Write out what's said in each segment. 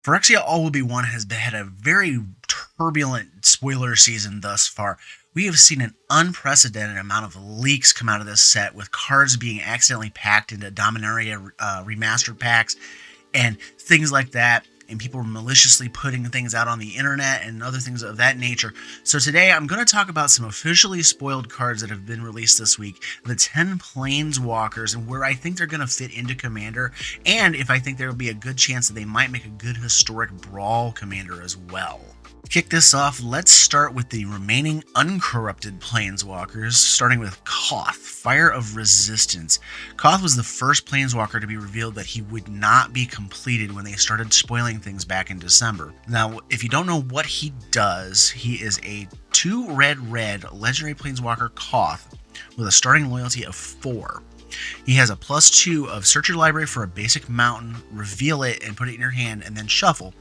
Phyrexia All Will Be One has had a very turbulent spoiler season thus far. We have seen an unprecedented amount of leaks come out of this set, with cards being accidentally packed into Dominaria remastered packs and things like that, and people maliciously putting things out on the internet and other things of that nature. So today I'm going to talk about some officially spoiled cards that have been released this week, the 10 Planeswalkers, and where I think they're going to fit into Commander, and if I think there will be a good chance that they might make a good Historic Brawl Commander as well. To kick this off, let's start with the remaining uncorrupted Planeswalkers, starting with Koth, Fire of Resistance. Koth was the first Planeswalker to be revealed that he would not be completed when they started spoiling things back in December. Now, if you don't know what he does, he is a 2 red legendary Planeswalker Koth with a starting loyalty of 4. He has a +2 of search your library for a basic mountain, reveal it, and put it in your hand, and then shuffle.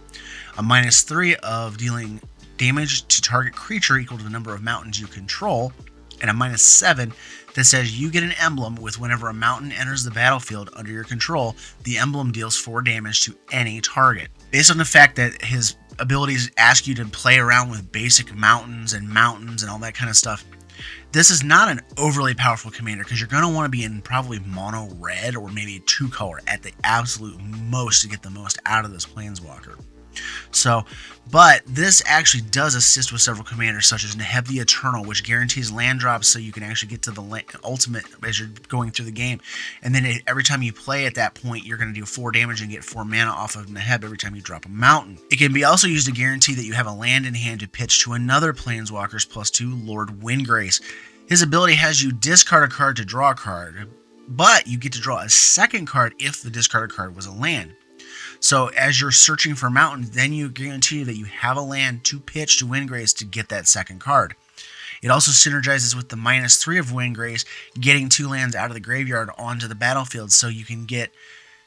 A -3 of dealing damage to target creature equal to the number of mountains you control, and a -7 that says you get an emblem with whenever a mountain enters the battlefield under your control, the emblem deals 4 damage to any target. Based on the fact that his abilities ask you to play around with basic mountains and all that kind of stuff, this is not an overly powerful commander because you're going to want to be in probably mono red or maybe 2 color at the absolute most to get the most out of this Planeswalker. But this actually does assist with several commanders such as Neheb the Eternal, which guarantees land drops so you can actually get to the ultimate as you're going through the game. And then every time you play at that point, you're going to do 4 damage and get 4 mana off of Neheb every time you drop a mountain. It can be also used to guarantee that you have a land in hand to pitch to another Planeswalker's +2, Lord Windgrace. His ability has you discard a card to draw a card, but you get to draw a second card if the discarded card was a land. So as you're searching for mountains, then you guarantee that you have a land to pitch to Windgrace to get that second card. It also synergizes with the -3 of Windgrace, getting 2 lands out of the graveyard onto the battlefield, so you can get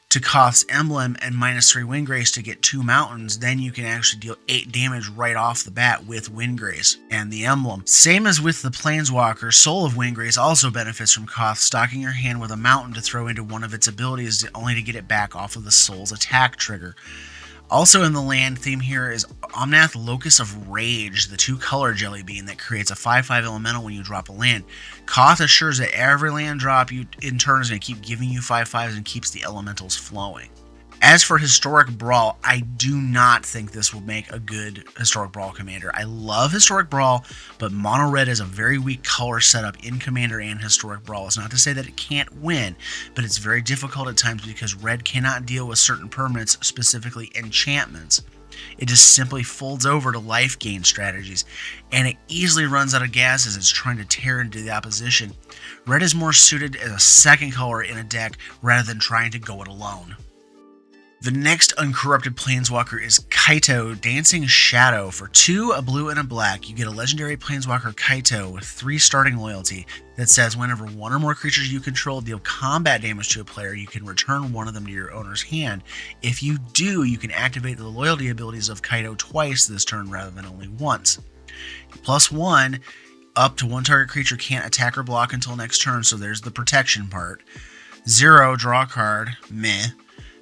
to Koth's emblem and -3 Windgrace to get 2 mountains. Then you can actually deal 8 damage right off the bat with Windgrace and the emblem. Same as with the Planeswalker, Soul of Windgrace also benefits from Koth stocking your hand with a mountain to throw into one of its abilities only to get it back off of the Soul's attack trigger. Also in the land theme here is Omnath Locus of Rage, the 2-color jelly bean that creates a 5/5 elemental when you drop a land. Koth assures that every land drop you in turn is going to keep giving you 5/5s and keeps the elementals flowing. As for Historic Brawl, I do not think this will make a good Historic Brawl commander. I love Historic Brawl, but Mono Red is a very weak color setup in Commander and Historic Brawl. It's not to say that it can't win, but it's very difficult at times because Red cannot deal with certain permanents, specifically enchantments. It just simply folds over to life gain strategies, and it easily runs out of gas as it's trying to tear into the opposition. Red is more suited as a second color in a deck rather than trying to go it alone. The next uncorrupted Planeswalker is Kaito, Dancing Shadow. For 2, a blue and a black, you get a legendary Planeswalker Kaito with 3 starting loyalty that says whenever 1 or more creatures you control deal combat damage to a player, you can return 1 of them to your owner's hand. If you do, you can activate the loyalty abilities of Kaito twice this turn rather than only once. +1, up to 1 target creature can't attack or block until next turn, so there's the protection part. 0, draw a card, meh.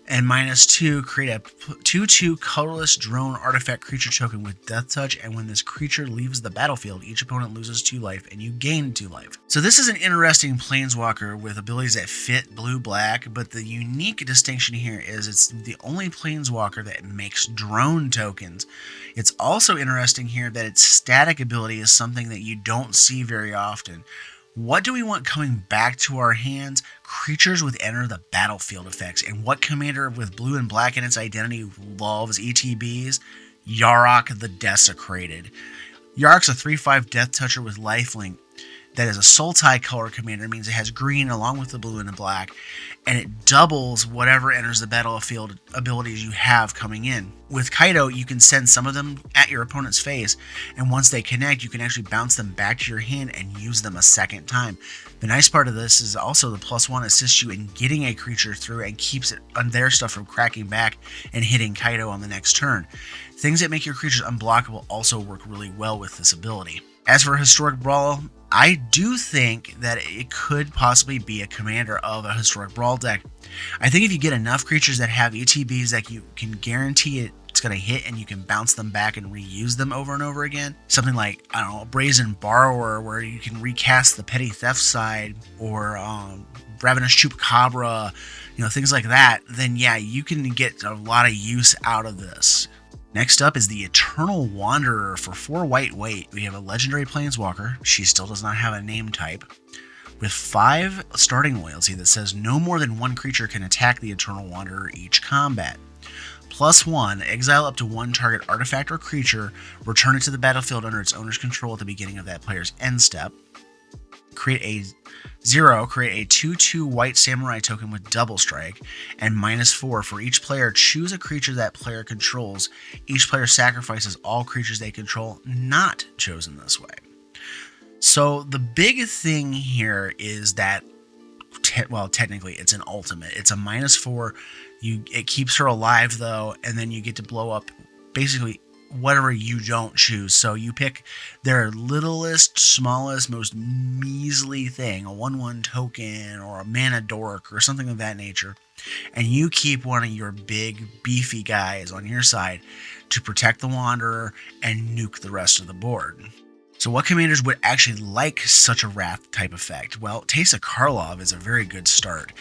And -2, create a 2/2 colorless drone artifact creature token with Death Touch, and when this creature leaves the battlefield, each opponent loses 2 life and you gain 2 life. So this is an interesting Planeswalker with abilities that fit blue-black, but the unique distinction here is it's the only Planeswalker that makes drone tokens. It's also interesting here that its static ability is something that you don't see very often. What do we want coming back to our hands? Creatures with enter the battlefield effects. And what commander with blue and black in its identity loves ETBs? Yarok the Desecrated. Yarok's a 3/5 Death Toucher with lifelink that is a Sultai color commander. It means it has green along with the blue and the black, and it doubles whatever enters the battlefield abilities you have coming in. With Kaito, you can send some of them at your opponent's face, and once they connect, you can actually bounce them back to your hand and use them a second time. The nice part of this is also the +1 assists you in getting a creature through and keeps it on their stuff from cracking back and hitting Kaito on the next turn. Things that make your creatures unblockable also work really well with this ability. As for Historic Brawl, I do think that it could possibly be a commander of a Historic Brawl deck. I think if you get enough creatures that have ETBs that you can guarantee it it's going to hit and you can bounce them back and reuse them over and over again. Something like, I don't know, a Brazen Borrower, where you can recast the Petty Theft side, or Ravenous Chupacabra, things like that. Then yeah, you can get a lot of use out of this. Next up is the Eternal Wanderer. For 4 white, we have a legendary planeswalker. She still does not have a name type, with 5 starting loyalty that says no more than 1 creature can attack the Eternal Wanderer each combat. +1, exile up to 1 target artifact or creature, return it to the battlefield under its owner's control at the beginning of that player's end step. Create a 2/2 white samurai token with double strike, and -4 for each player. Choose a creature that player controls. Each player sacrifices all creatures they control not chosen this way. So the big thing here is that, technically it's an ultimate. It's a -4. It keeps her alive though, and then you get to blow up basically whatever you don't choose. So you pick their littlest, smallest, most measly thing, a 1/1 token or a mana dork or something of that nature, and you keep one of your big beefy guys on your side to protect the Wanderer and nuke the rest of the board. So what commanders would actually like such a Wrath type effect? Well, Teysa Karlov is a very good start.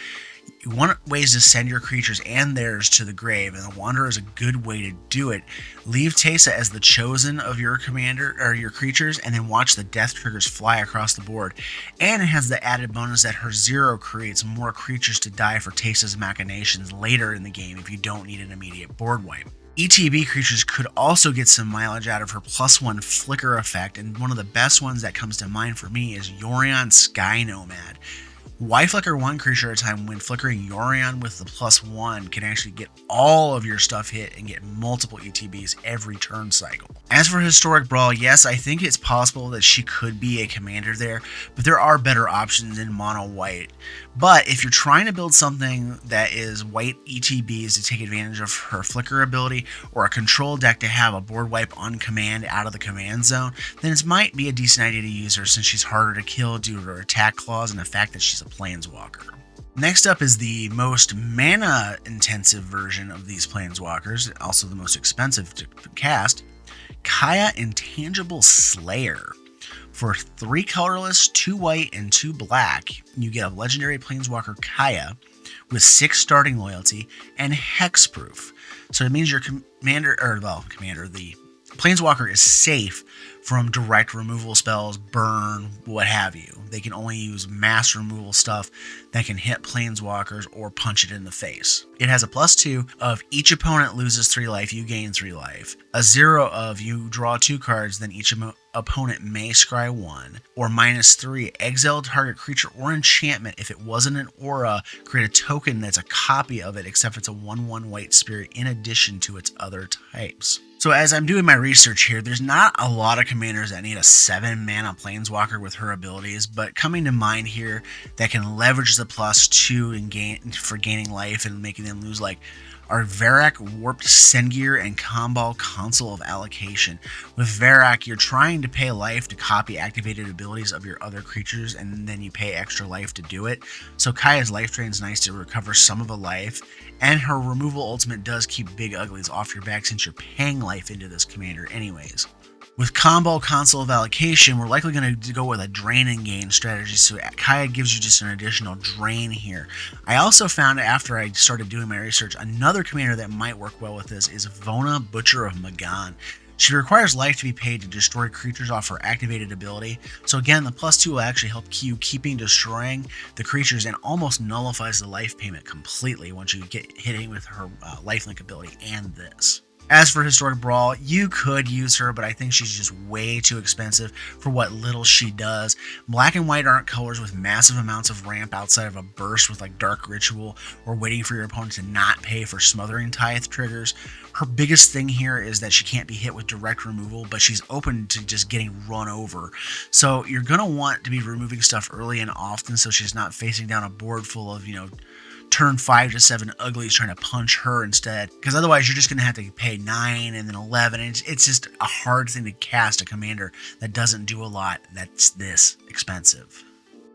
You want ways to send your creatures and theirs to the grave, and the Wanderer is a good way to do it. Leave Teysa as the chosen of your commander or your creatures, and then watch the death triggers fly across the board. And it has the added bonus that her 0 creates more creatures to die for Teysa's machinations later in the game if you don't need an immediate board wipe. ETB creatures could also get some mileage out of her +1 flicker effect, and one of the best ones that comes to mind for me is Yorion Sky Nomad. Why flicker 1 creature at a time when flickering Yorion with the +1 can actually get all of your stuff hit and get multiple ETBs every turn cycle. As for Historic Brawl, yes, I think it's possible that she could be a commander there, but there are better options in mono white. But if you're trying to build something that is white ETBs to take advantage of her flicker ability, or a control deck to have a board wipe on command out of the command zone, then it might be a decent idea to use her, since she's harder to kill due to her attack clause and the fact that she's a planeswalker. Next up is the most mana intensive version of these planeswalkers, also the most expensive to cast, Kaya Intangible Slayer. For 3 colorless, 2 white, and 2 black, you get a legendary planeswalker Kaya with 6 starting loyalty and hexproof. So it means your the planeswalker is safe from direct removal spells, burn, what have you. They can only use mass removal stuff that can hit planeswalkers or punch it in the face. It has a +2 of each opponent loses 3 life, you gain 3 life. A 0 of you draw 2 cards, then each opponent may scry 1. Or -3, exile target creature or enchantment. If it wasn't an aura, create a token that's a copy of it, except it's a 1/1 white spirit in addition to its other types. So as I'm doing my research here, there's not a lot of commanders that need a 7 mana planeswalker with her abilities, but coming to mind here that can leverage the +2 and for gaining life and making them lose, like, are Varrak, Warped Sengir, and Kambal, Council of Allocation. With Varrak, you're trying to pay life to copy activated abilities of your other creatures, and then you pay extra life to do it. So Kaya's life drain is nice to recover some of a life, and her removal ultimate does keep big uglies off your back since you're paying life into this commander anyways. With Combo Council of Allocation, we're likely going to go with a drain and gain strategy, so Kaya gives you just an additional drain here. I also found, after I started doing my research, another commander that might work well with this is Vona, Butcher of Magan. She requires life to be paid to destroy creatures off her activated ability, so again, the +2 will actually help you keeping destroying the creatures and almost nullifies the life payment completely once you get hitting with her lifelink ability and this. As for Historic Brawl, you could use her, but I think she's just way too expensive for what little she does. Black and white aren't colors with massive amounts of ramp outside of a burst with like Dark Ritual or waiting for your opponent to not pay for Smothering Tithe triggers. Her biggest thing here is that she can't be hit with direct removal, but she's open to just getting run over. So you're going to want to be removing stuff early and often so she's not facing down a board full of, turn 5 to 7 uglies trying to punch her instead, because otherwise you're just going to have to pay 9 and then 11, and it's just a hard thing to cast a commander that doesn't do a lot that's this expensive.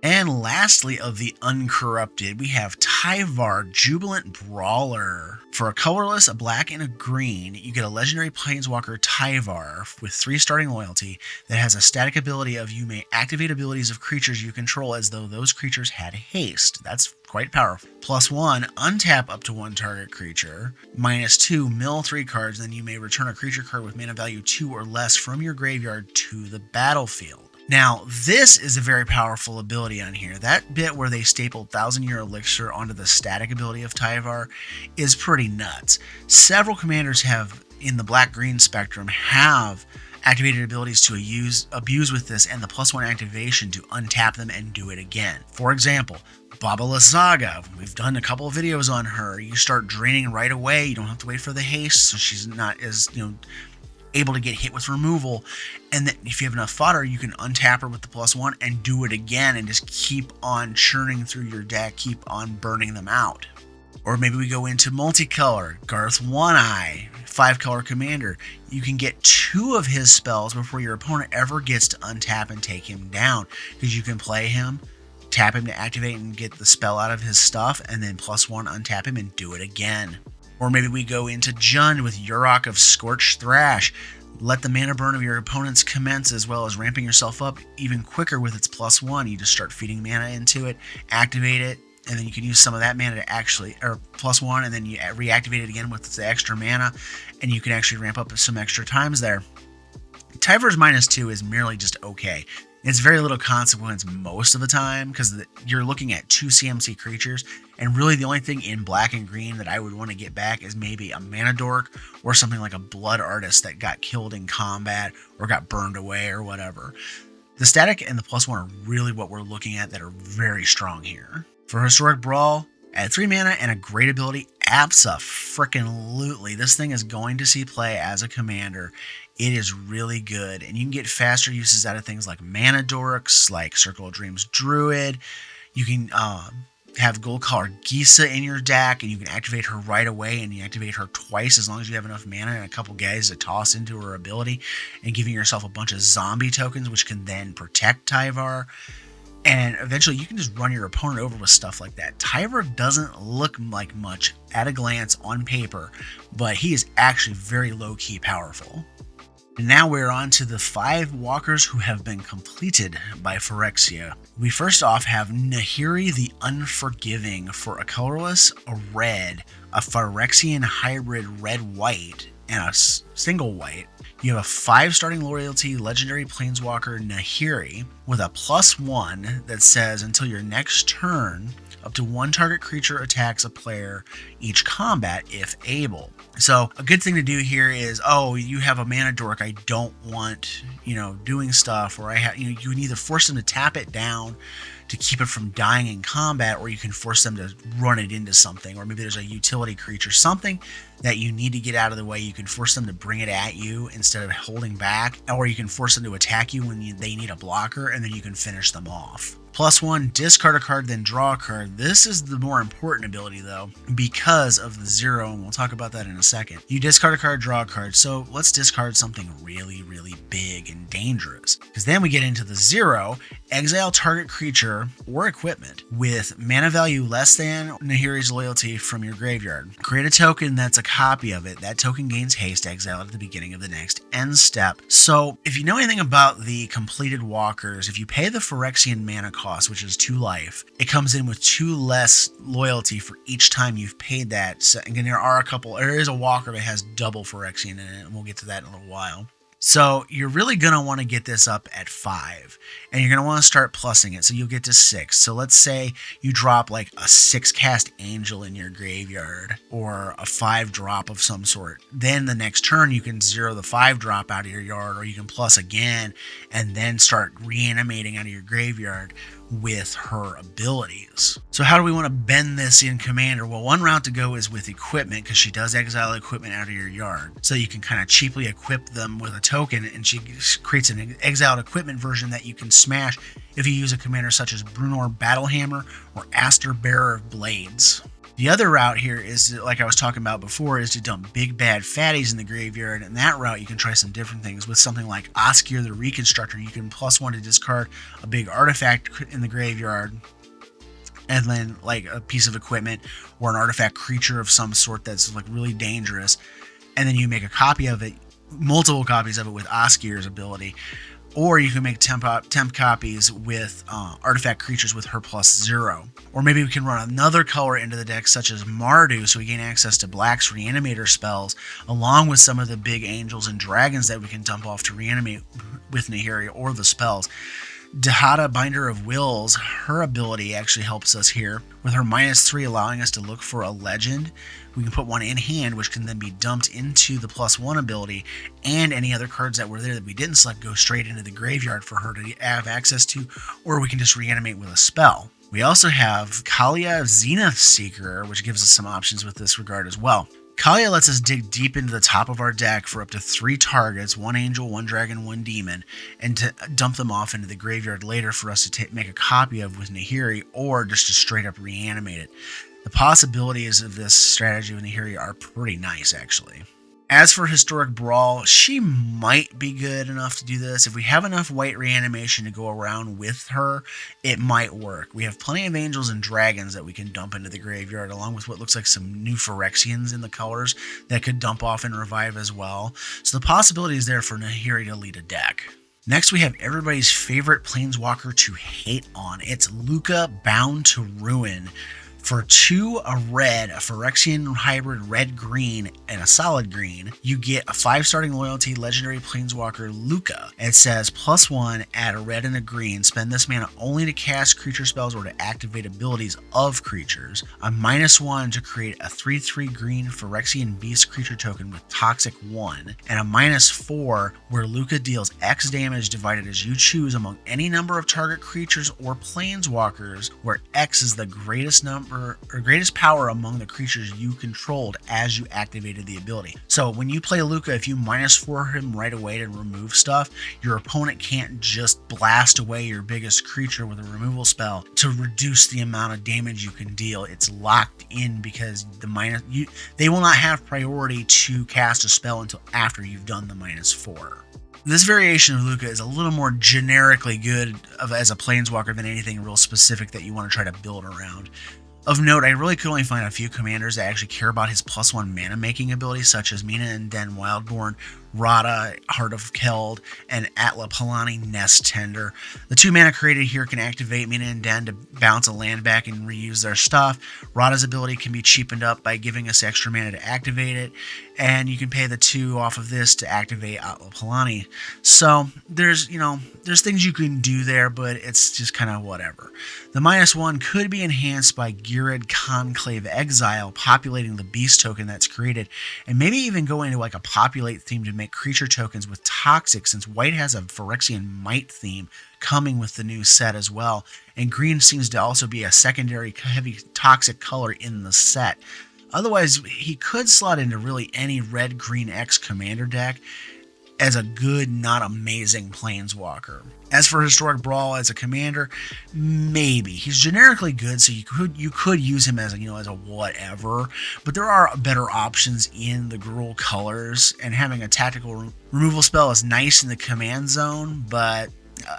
And lastly, of the uncorrupted, we have Tyvar, Jubilant Brawler. For a colorless, a black, and a green, you get a legendary Planeswalker Tyvar with 3 starting loyalty that has a static ability of you may activate abilities of creatures you control as though those creatures had haste. That's quite powerful. +1, untap up to 1 target creature. -2, mill 3 cards, then you may return a creature card with mana value 2 or less from your graveyard to the battlefield. Now, this is a very powerful ability on here. That bit where they stapled 1,000-Year Elixir onto the static ability of Tyvar is pretty nuts. Several commanders have, in the black-green spectrum, have activated abilities to abuse with this and the +1 activation to untap them and do it again. For example, Baba Lysaga, we've done a couple of videos on her. You start draining right away. You don't have to wait for the haste, so she's not as, able to get hit with removal, and then if you have enough fodder, you can untap her with the +1 and do it again and just keep on churning through your deck, keep on burning them out. Or maybe we go into multicolor, Garth One-Eye, 5-color commander. You can get 2 of his spells before your opponent ever gets to untap and take him down, because you can play him, tap him to activate and get the spell out of his stuff, and then +1 untap him and do it again. Or maybe we go into Jund with Yurok of Scorched Thrash. Let the mana burn of your opponents commence, as well as ramping yourself up even quicker with its +1. You just start feeding mana into it, activate it, and then you can use some of that mana to actually, or +1, and then you reactivate it again with the extra mana, and you can actually ramp up some extra times there. Tyvar's -2 is merely just okay. It's very little consequence most of the time because you're looking at 2 CMC creatures, and really the only thing in black and green that I would want to get back is maybe a Mana Dork or something like a Blood Artist that got killed in combat or got burned away or whatever. The static and the +1 are really what we're looking at that are very strong here. For Historic Brawl, add 3 mana and a great ability, abso-frickin-lutely. This thing is going to see play as a commander. It is really good, and you can get faster uses out of things like Mana Dorks, like Circle of Dreams Druid. You can have Gold Collar Gisa in your deck, and you can activate her right away, and you activate her twice as long as you have enough mana and a couple guys to toss into her ability, and giving yourself a bunch of zombie tokens, which can then protect Tyvar. And eventually you can just run your opponent over with stuff like that. Tyvar doesn't look like much at a glance on paper, but he is actually very low-key powerful. And now we're on to the 5 walkers who have been completed by Phyrexia. We first off have Nahiri the Unforgiving. For a colorless, a red, a Phyrexian hybrid red-white, and a single white. You have a 5 starting loyalty legendary planeswalker Nahiri with a +1 that says until your next turn, up to 1 target creature attacks a player each combat if able. So a good thing to do here is, you have a Mana Dork, I don't want, doing stuff, or you can either force them to tap it down to keep it from dying in combat, or you can force them to run it into something, or maybe there's a utility creature, something that you need to get out of the way. You can force them to bring it at you instead of holding back, or you can force them to attack you when they need a blocker, and then you can finish them off. +1, discard a card, then draw a card. This is the more important ability, though, because of the 0, and we'll talk about that in a second. You discard a card, draw a card, so let's discard something really, really big and dangerous. Because then we get into the 0, exile target creature or equipment with mana value less than Nahiri's loyalty from your graveyard. Create a token that's a copy of it. That token gains haste, exiled at the beginning of the next end step. So if you know anything about the completed walkers, if you pay the Phyrexian mana cost, which is 2 life, it comes in with 2 less loyalty for each time you've paid that. So, again, there is a walker that has double Phyrexian in it, and we'll get to that in a little while. So you're really going to want to get this up at 5, and you're going to want to start plussing it, so you'll get to 6. So let's say you drop like a 6-cast Angel in your graveyard, or a 5-drop of some sort. Then the next turn you can 0 the 5-drop out of your yard, or you can plus again, and then start reanimating out of your graveyard with her abilities. So how do we want to bend this in Commander? Well, one route to go is with equipment, because she does exile equipment out of your yard. So you can kind of cheaply equip them with a token, and she creates an exiled equipment version that you can smash if you use a commander such as Brunor Battlehammer or Aster Bearer of Blades. The other route here is, like I was talking about before, is to dump big bad fatties in the graveyard. And that route, you can try some different things. With something like Oscar the Reconstructor, you can +1 to discard a big artifact in the graveyard, and then like a piece of equipment or an artifact creature of some sort that's like really dangerous. And then you make a copy of it, multiple copies of it with Oscar's ability. Or you can make temp copies with artifact creatures with her +0. Or maybe we can run another color into the deck, such as Mardu, so we gain access to Black's Reanimator spells, along with some of the big angels and dragons that we can dump off to reanimate with Nahiri or the spells. Dahada, Binder of Wills, her ability actually helps us here. With her -3 allowing us to look for a legend, we can put one in hand, which can then be dumped into the +1 ability, and any other cards that were there that we didn't select go straight into the graveyard for her to have access to, or we can just reanimate with a spell. We also have Kalia Zenith Seeker, which gives us some options with this regard as well. Kalia lets us dig deep into the top of our deck for up to 3 targets, 1 angel, 1 dragon, 1 demon, and to dump them off into the graveyard later for us to make a copy of with Nahiri, or just to straight up reanimate it. The possibilities of this strategy with Nahiri are pretty nice, actually. As for Historic Brawl, she might be good enough to do this. If we have enough white reanimation to go around with her, it might work. We have plenty of angels and dragons that we can dump into the graveyard, along with what looks like some new Phyrexians in the colors that could dump off and revive as well. So the possibility is there for Nahiri to lead a deck. Next, we have everybody's favorite Planeswalker to hate on. It's Lukka, Bound to Ruin. For 2, a red, a Phyrexian hybrid red-green, and a solid green, you get a 5 starting loyalty legendary Planeswalker Lukka. It says +1, add a red and a green, spend this mana only to cast creature spells or to activate abilities of creatures. A -1 to create a 3/3 green Phyrexian beast creature token with Toxic 1. And a -4 where Lukka deals X damage divided as you choose among any number of target creatures or Planeswalkers, where X is the greatest number or greatest power among the creatures you controlled as you activated the ability. So when you play Lukka, if you -4 him right away to remove stuff, your opponent can't just blast away your biggest creature with a removal spell to reduce the amount of damage you can deal. It's locked in because they will not have priority to cast a spell until after you've done the -4. This variation of Lukka is a little more generically good as a Planeswalker than anything real specific that you want to try to build around. Of note, I really could only find a few commanders that actually care about his +1 mana making abilities, such as Mina and Den Wildborn, Rada, Heart of Keld, and Atla Palani, Nest Tender. The 2 mana created here can activate Mina and Den to bounce a land back and reuse their stuff. Rada's ability can be cheapened up by giving us extra mana to activate it, and you can pay the 2 off of this to activate Atla Palani. So there's things you can do there, but it's just kind of whatever. The -1 could be enhanced by Girad Conclave Exile, populating the beast token that's created, and maybe even go into like a populate theme to make creature tokens with Toxic, since white has a Phyrexian Might theme coming with the new set as well, and green seems to also be a secondary heavy Toxic color in the set. Otherwise, he could slot into really any red-green X commander deck as a good, not amazing Planeswalker. As for Historic Brawl as a commander, maybe. He's generically good, so you could use him as a whatever, but there are better options in the Gruul colors, and having a tactical removal spell is nice in the command zone, but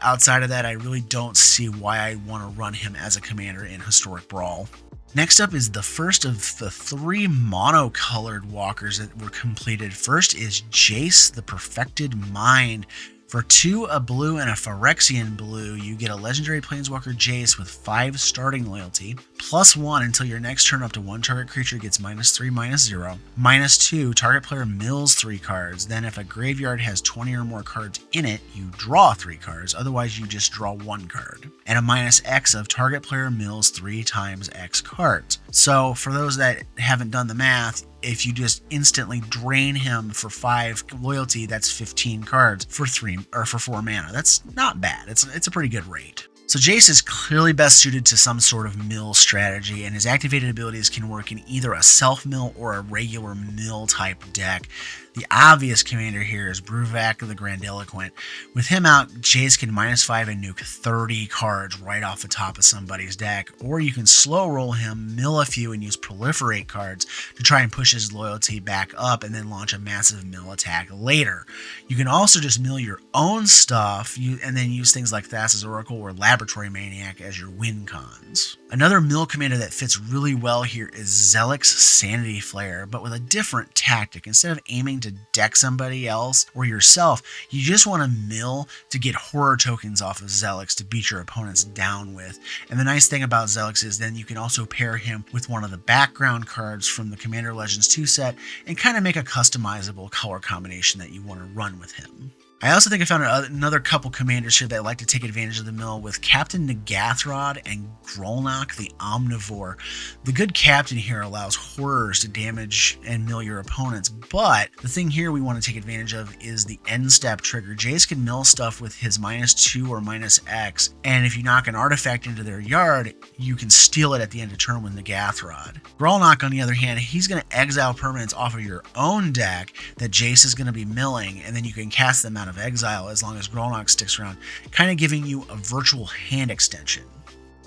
outside of that, I really don't see why I want to run him as a commander in Historic Brawl. Next up is the first of the 3 mono-colored walkers that were completed. First is Jace, the Perfected Mind. For 2, a blue and a Phyrexian blue, you get a legendary Planeswalker Jace with 5 starting loyalty, +1 until your next turn up to 1 target creature gets -3/-0, -2, target player mills 3 cards, then if a graveyard has 20 or more cards in it, you draw 3 cards, otherwise you just draw 1 card, and a -X of target player mills 3 times X cards. So for those that haven't done the math, if you just instantly drain him for 5 loyalty, that's 15 cards for 4 mana. That's not bad. It's a pretty good rate. So Jace is clearly best suited to some sort of mill strategy, and his activated abilities can work in either a self-mill or a regular mill type deck. The obvious commander here is Bruvak the Grandiloquent. With him out, Jace can -5 and nuke 30 cards right off the top of somebody's deck, or you can slow roll him, mill a few, and use proliferate cards to try and push his loyalty back up and then launch a massive mill attack later. You can also just mill your own stuff and then use things like Thassa's Oracle or Laboratory Maniac as your win cons. Another mill commander that fits really well here is Zelix Sanity Flare, but with a different tactic. Instead of aiming to deck somebody else or yourself, you just want to mill to get horror tokens off of Zelix to beat your opponents down with. And the nice thing about Zelix is then you can also pair him with one of the background cards from the Commander Legends 2 set and kind of make a customizable color combination that you want to run with him. I also think I found another couple commanders here that like to take advantage of the mill with Captain Nagathrod and Grolnak the Omnivore. The good captain here allows horrors to damage and mill your opponents, but the thing here we want to take advantage of is the end step trigger. Jace can mill stuff with his -2 or -X, and if you knock an artifact into their yard, you can steal it at the end of turn with Nagathrod. Grolnak, on the other hand, he's going to exile permanents off of your own deck that Jace is going to be milling, and then you can cast them out of exile as long as Grolnak sticks around, kind of giving you a virtual hand extension.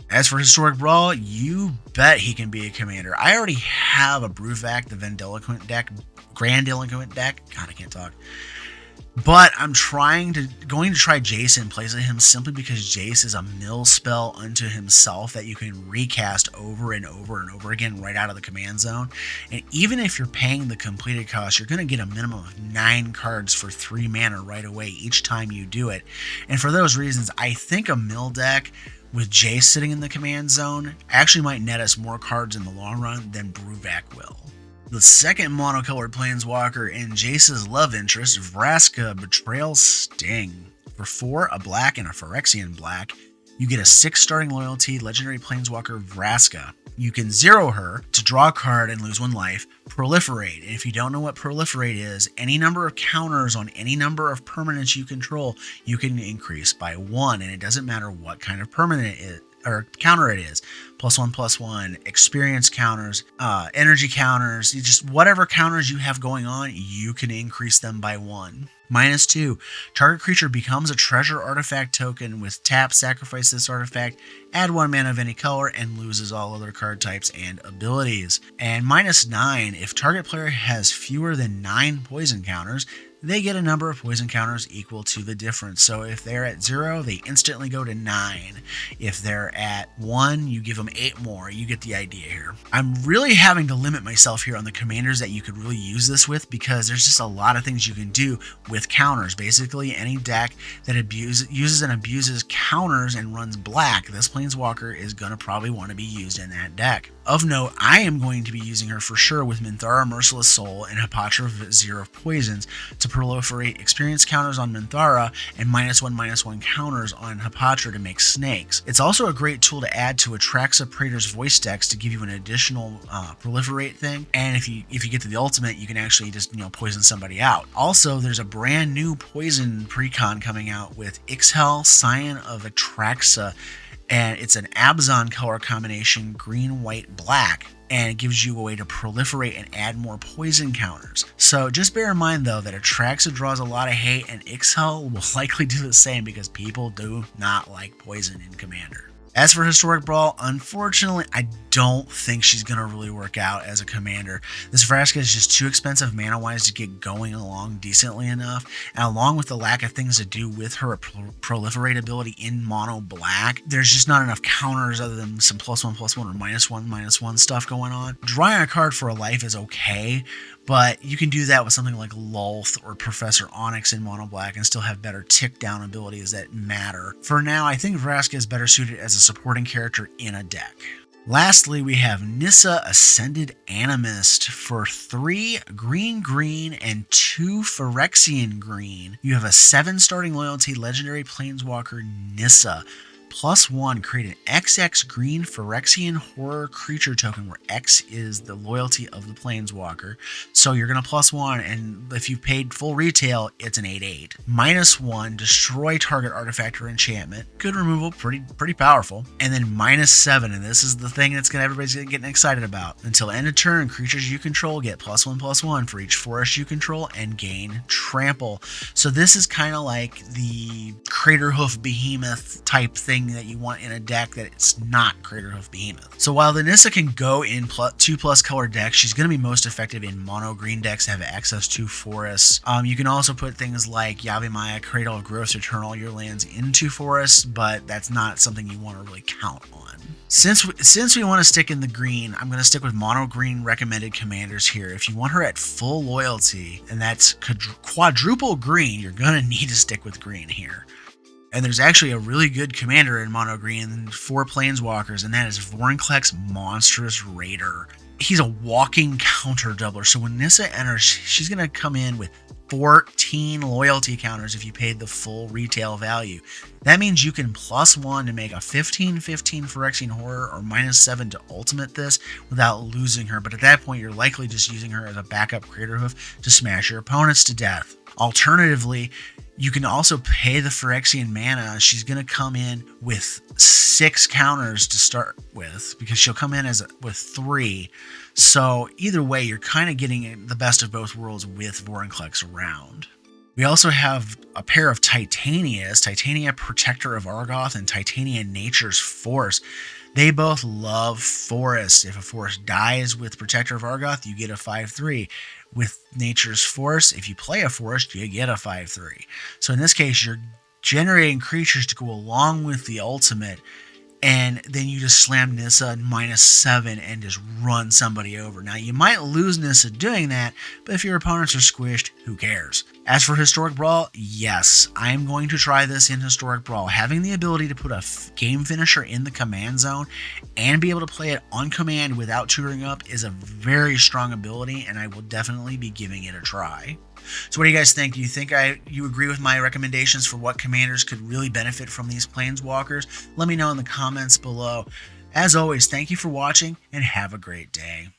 As for Historic Brawl, you bet he can be a commander. I already have a Bruvak the Grandiloquent deck. God, I can't talk. But I'm going to try Jace in place of him simply because Jace is a mill spell unto himself that you can recast over and over and over again right out of the command zone. And even if you're paying the completed cost, you're going to get a minimum of 9 cards for 3 mana right away each time you do it. And for those reasons, I think a mill deck with Jace sitting in the command zone actually might net us more cards in the long run than Bruvak will. The second monocolored planeswalker in Jace's love interest, Vraska Betrayal Sting. For 4, a black and a Phyrexian black, you get a 6 starting loyalty legendary planeswalker Vraska. You can 0 her to draw a card and lose 1 life, proliferate. And if you don't know what proliferate is, any number of counters on any number of permanents you control, you can increase by 1, and it doesn't matter what kind of permanent it is. Or counter it is. +1/+1, experience counters, energy counters, just whatever counters you have going on, you can increase them by 1. -2, target creature becomes a treasure artifact token with tap, sacrifice this artifact, add 1 mana of any color, and loses all other card types and abilities. And -9, if target player has fewer than 9 poison counters, they get a number of poison counters equal to the difference. So if they're at 0, they instantly go to 9. If they're at 1, you give them 8 more. You get the idea here. I'm really having to limit myself here on the commanders that you could really use this with because there's just a lot of things you can do with counters. Basically, any deck that uses and abuses counters and runs black, this planeswalker is going to probably want to be used in that deck. Of note, I am going to be using her for sure with Minthara Merciless Soul and Hapatra Vizier of Poisons to proliferate experience counters on Minthara and -1/-1 counters on Hapatra to make snakes. It's also a great tool to add to Atraxa Praetor's voice decks to give you an additional proliferate thing. And if you get to the ultimate, you can actually just poison somebody out. Also, there's a brand new poison precon coming out with Ixhel, Scion of Atraxa. And it's an Abzan color combination, green, white, black, and it gives you a way to proliferate and add more poison counters. So just bear in mind, though, that Atraxa draws a lot of hate, and Ixhel will likely do the same because people do not like poison in Commander. As for Historic Brawl, unfortunately, I don't think she's going to really work out as a commander. This Vraska is just too expensive mana-wise to get going along decently enough, and along with the lack of things to do with her proliferate ability in mono black, there's just not enough counters other than some +1/+1 or -1/-1 stuff going on. Drawing a card for a life is okay, but you can do that with something like Lulth or Professor Onyx in mono black and still have better tick down abilities that matter. For now, I think Vraska is better suited as a supporting character in a deck. Lastly, we have Nissa Ascended Animist. For 3 green and 2 Phyrexian green. You have a 7 starting loyalty legendary planeswalker Nissa. +1, create an XX green Phyrexian horror creature token where X is the loyalty of the Planeswalker. So you're going to +1, and if you paid full retail, it's an 8/8. -1, destroy target artifact or enchantment. Good removal, pretty powerful. And then -7, and this is the thing that's everybody's getting excited about. Until end of turn, creatures you control get +1/+1 for each forest you control and gain trample. So this is kind of like the Craterhoof Behemoth type thing that you want in a deck that it's not Craterhoof Behemoth. So while the Nissa can go in 2+ color decks, she's going to be most effective in mono green decks that have access to forests. You can also put things like Yavimaya, Cradle of Growth, to turn all your lands into forests, but that's not something you want to really count on. Since we want to stick in the green, I'm going to stick with mono green recommended commanders here. If you want her at full loyalty, and that's quadruple green, you're going to need to stick with green here. And there's actually a really good commander in mono green for Planeswalkers, and that is Vorinclex Monstrous Raider. He's a walking counter doubler, so when Nissa enters, she's going to come in with 14 loyalty counters if you paid the full retail value. That means you can +1 to make a 15/15 Phyrexian Horror or -7 to ultimate this without losing her, but at that point you're likely just using her as a backup Craterhoof to smash your opponents to death. Alternatively, you can also pay the Phyrexian mana. She's going to come in with 6 counters to start with, because she'll come in with 3. So either way, you're kind of getting the best of both worlds with Vorinclex around. We also have a pair of Titanias, Titania Protector of Argoth and Titania Nature's Force. They both love forests. If a forest dies with Protector of Argoth, you get a 5/3. With Nature's Force, if you play a forest, you get a 5/3. So in this case, you're generating creatures to go along with the ultimate, and then you just slam Nissa -7 and just run somebody over. Now, you might lose Nissa doing that, but if your opponents are squished, who cares? As for Historic Brawl, yes, I am going to try this in Historic Brawl. Having the ability to put a game finisher in the command zone and be able to play it on command without tutoring up is a very strong ability, and I will definitely be giving it a try. So what do you guys think? Do you think you agree with my recommendations for what commanders could really benefit from these Planeswalkers? Let me know in the comments below. As always, thank you for watching, and have a great day.